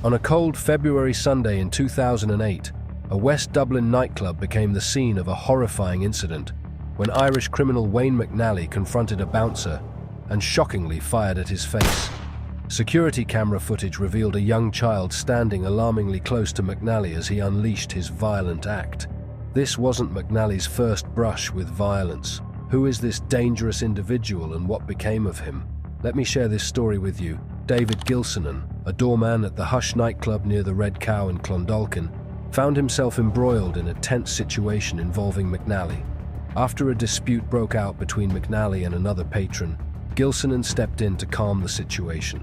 On a cold February Sunday in 2008, a West Dublin nightclub became the scene of a horrifying incident when Irish criminal Wayne McNally confronted a bouncer and shockingly fired at his face. Security camera footage revealed a young child standing alarmingly close to McNally as he unleashed his violent act. This wasn't McNally's first brush with violence. Who is this dangerous individual and what became of him? Let me share this story with you. David Gilsonan, a doorman at the Hush nightclub near the Red Cow in Clondalkin, found himself embroiled in a tense situation involving McNally. After a dispute broke out between McNally and another patron, Gilsonan stepped in to calm the situation.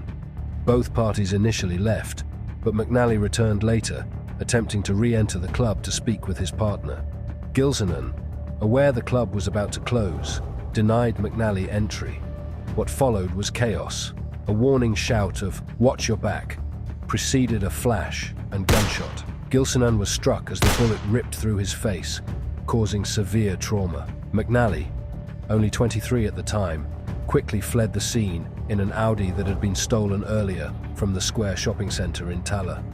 Both parties initially left, but McNally returned later, attempting to re-enter the club to speak with his partner. Gilsonan, aware the club was about to close, denied McNally entry. What followed was chaos. A warning shout of "Watch your back" preceded a flash and gunshot. Gilsonan was struck as the bullet ripped through his face, causing severe trauma. McNally, only 23 at the time, quickly fled the scene in an Audi that had been stolen earlier from the Square shopping centre in Tala.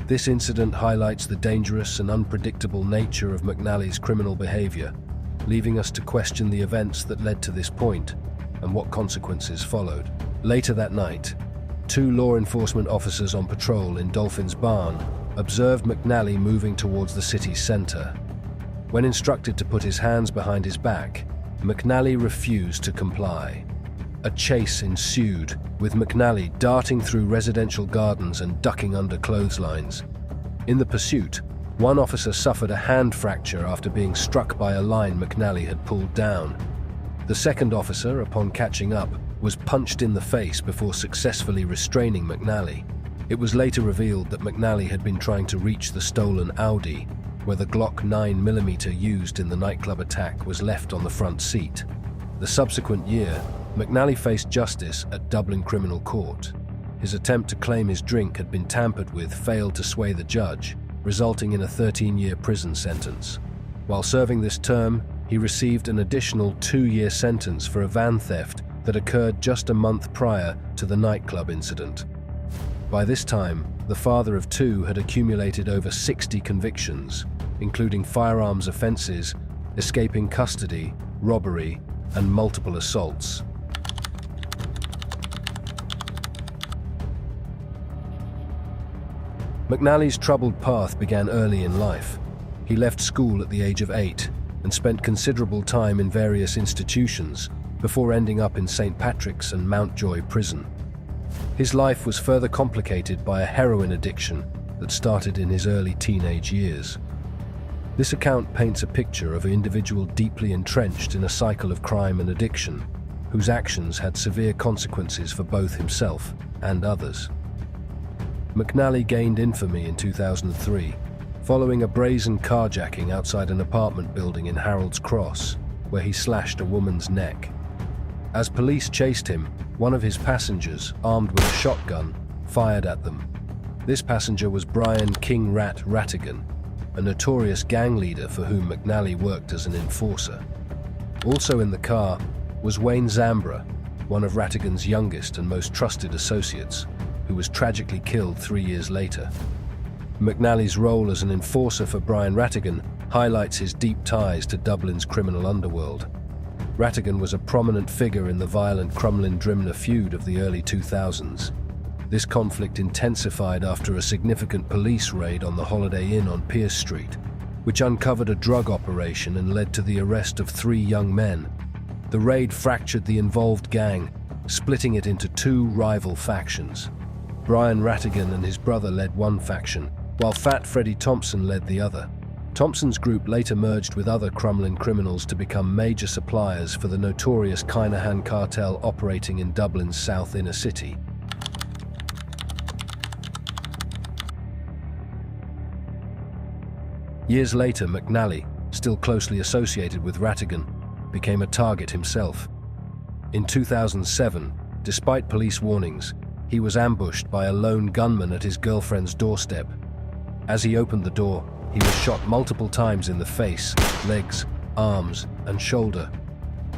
This incident highlights the dangerous and unpredictable nature of McNally's criminal behaviour, leaving us to question the events that led to this point and what consequences followed. Later that night, 2 law enforcement officers on patrol in Dolphin's Barn observed McNally moving towards the city's centre. When instructed to put his hands behind his back, McNally refused to comply. A chase ensued, with McNally darting through residential gardens and ducking under clotheslines. In the pursuit, one officer suffered a hand fracture after being struck by a line McNally had pulled down. The second officer, upon catching up, was punched in the face before successfully restraining McNally. It was later revealed that McNally had been trying to reach the stolen Audi, where the Glock 9mm used in the nightclub attack was left on the front seat. The subsequent year, McNally faced justice at Dublin Criminal Court. His attempt to claim his drink had been tampered with failed to sway the judge, resulting in a 13-year prison sentence. While serving this term, he received an additional 2-year sentence for a van theft that occurred just a month prior to the nightclub incident. By this time, the father of 2 had accumulated over 60 convictions, including firearms offences, escaping custody, robbery, and multiple assaults. McNally's troubled path began early in life. He left school at the age of 8 and spent considerable time in various institutions before ending up in St. Patrick's and Mountjoy prison. His life was further complicated by a heroin addiction that started in his early teenage years. This account paints a picture of an individual deeply entrenched in a cycle of crime and addiction, whose actions had severe consequences for both himself and others. McNally gained infamy in 2003, following a brazen carjacking outside an apartment building in Harold's Cross, where he slashed a woman's neck. As police chased him, one of his passengers, armed with a shotgun, fired at them. This passenger was Brian King Rattigan, a notorious gang leader for whom McNally worked as an enforcer. Also in the car was Wayne Zambra, one of Rattigan's youngest and most trusted associates, who was tragically killed 3 years later. McNally's role as an enforcer for Brian Rattigan highlights his deep ties to Dublin's criminal underworld. Rattigan was a prominent figure in the violent Crumlin-Drimnagh feud of the early 2000s. This conflict intensified after a significant police raid on the Holiday Inn on Pierce Street, which uncovered a drug operation and led to the arrest of 3 young men. The raid fractured the involved gang, splitting it into 2 rival factions. Brian Rattigan and his brother led one faction, while Fat Freddie Thompson led the other. Thompson's group later merged with other Crumlin criminals to become major suppliers for the notorious Kinahan cartel operating in Dublin's south inner city. Years later, McNally, still closely associated with Rattigan, became a target himself. In 2007, despite police warnings, he was ambushed by a lone gunman at his girlfriend's doorstep. As he opened the door, he was shot multiple times in the face, legs, arms, and shoulder.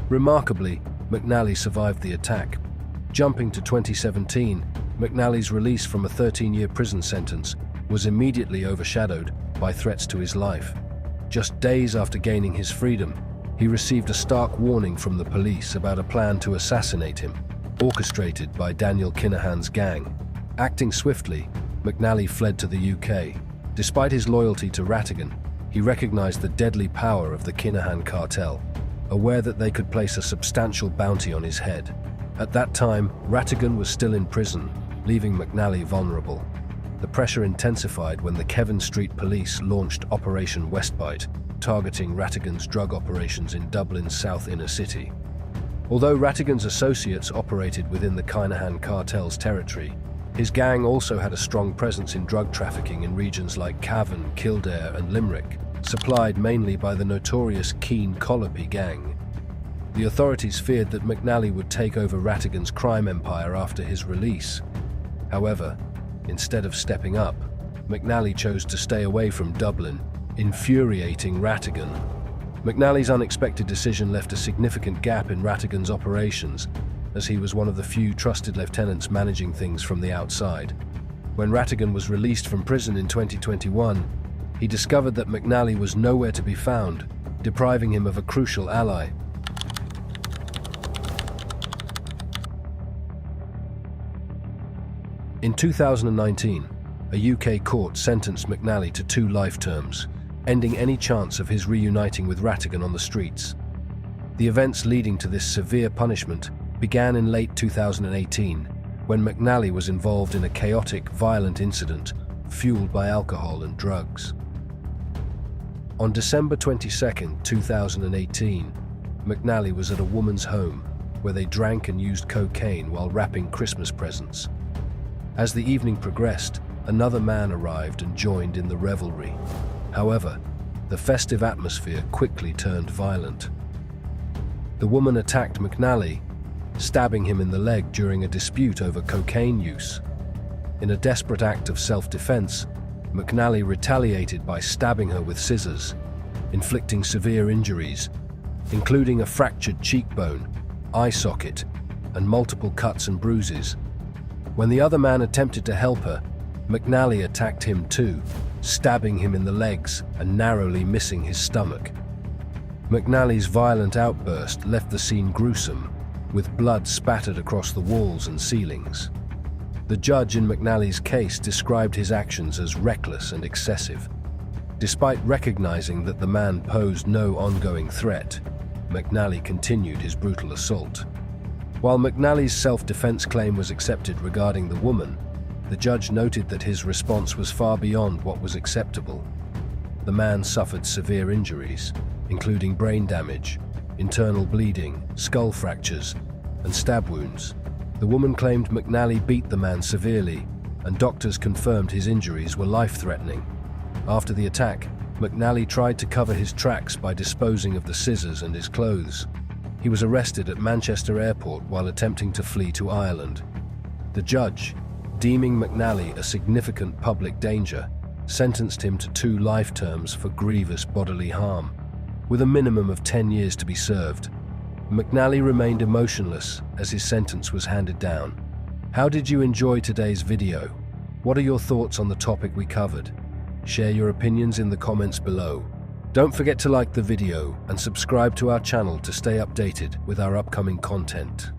Remarkably, McNally survived the attack. Jumping to 2017, McNally's release from a 13-year prison sentence was immediately overshadowed by threats to his life. Just days after gaining his freedom, he received a stark warning from the police about a plan to assassinate him, orchestrated by Daniel Kinahan's gang. Acting swiftly, McNally fled to the UK. Despite his loyalty to Rattigan, he recognized the deadly power of the Kinahan cartel, aware that they could place a substantial bounty on his head. At that time, Rattigan was still in prison, leaving McNally vulnerable. The pressure intensified when the Kevin Street Police launched Operation Westbite, targeting Rattigan's drug operations in Dublin's south inner city. Although Rattigan's associates operated within the Kinahan cartel's territory, his gang also had a strong presence in drug trafficking in regions like Cavan, Kildare and Limerick, supplied mainly by the notorious Keen Colopy gang. The authorities feared that McNally would take over Rattigan's crime empire after his release. However, instead of stepping up, McNally chose to stay away from Dublin, infuriating Rattigan. McNally's unexpected decision left a significant gap in Rattigan's operations, as he was one of the few trusted lieutenants managing things from the outside. When Rattigan was released from prison in 2021, he discovered that McNally was nowhere to be found, depriving him of a crucial ally. In 2019, a UK court sentenced McNally to 2 life terms, ending any chance of his reuniting with Rattigan on the streets. The events leading to this severe punishment began in late 2018, when McNally was involved in a chaotic, violent incident fueled by alcohol and drugs. On December 22, 2018, McNally was at a woman's home where they drank and used cocaine while wrapping Christmas presents. As the evening progressed, another man arrived and joined in the revelry. However, the festive atmosphere quickly turned violent. The woman attacked McNally, stabbing him in the leg during a dispute over cocaine use. In a desperate act of self-defense, McNally retaliated by stabbing her with scissors, inflicting severe injuries, including a fractured cheekbone, eye socket, and multiple cuts and bruises. When the other man attempted to help her, McNally attacked him too, stabbing him in the legs and narrowly missing his stomach. McNally's violent outburst left the scene gruesome, with blood spattered across the walls and ceilings. The judge in McNally's case described his actions as reckless and excessive. Despite recognizing that the man posed no ongoing threat, McNally continued his brutal assault. While McNally's self-defense claim was accepted regarding the woman, the judge noted that his response was far beyond what was acceptable. The man suffered severe injuries, including brain damage, internal bleeding, skull fractures, and stab wounds. The woman claimed McNally beat the man severely, and doctors confirmed his injuries were life-threatening. After the attack, McNally tried to cover his tracks by disposing of the scissors and his clothes. He was arrested at Manchester Airport while attempting to flee to Ireland. The judge, deeming McNally a significant public danger, sentenced him to 2 life terms for grievous bodily harm, with a minimum of 10 years to be served. McNally remained emotionless as his sentence was handed down. How did you enjoy today's video? What are your thoughts on the topic we covered? Share your opinions in the comments below. Don't forget to like the video and subscribe to our channel to stay updated with our upcoming content.